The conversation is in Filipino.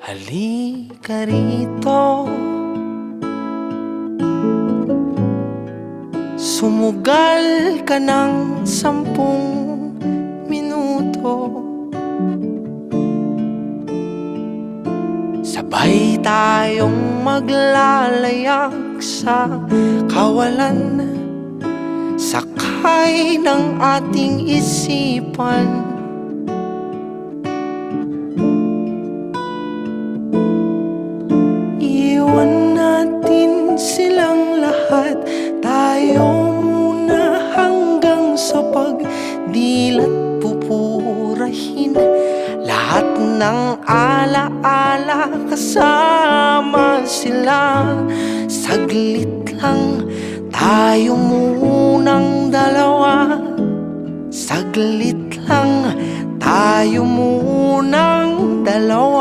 Halika rito, sumugal ka ng 10 minuto. Sabay tayong maglalayag sa kawalan, sakay ng ating isipan. Iwan natin silang lahat, tayo muna hanggang sa pagdilat pupurahin. Lahat ng alaala kasama sila. Saglit lang, tayo munang dalawa. Saglit lang, tayo munang dalawa.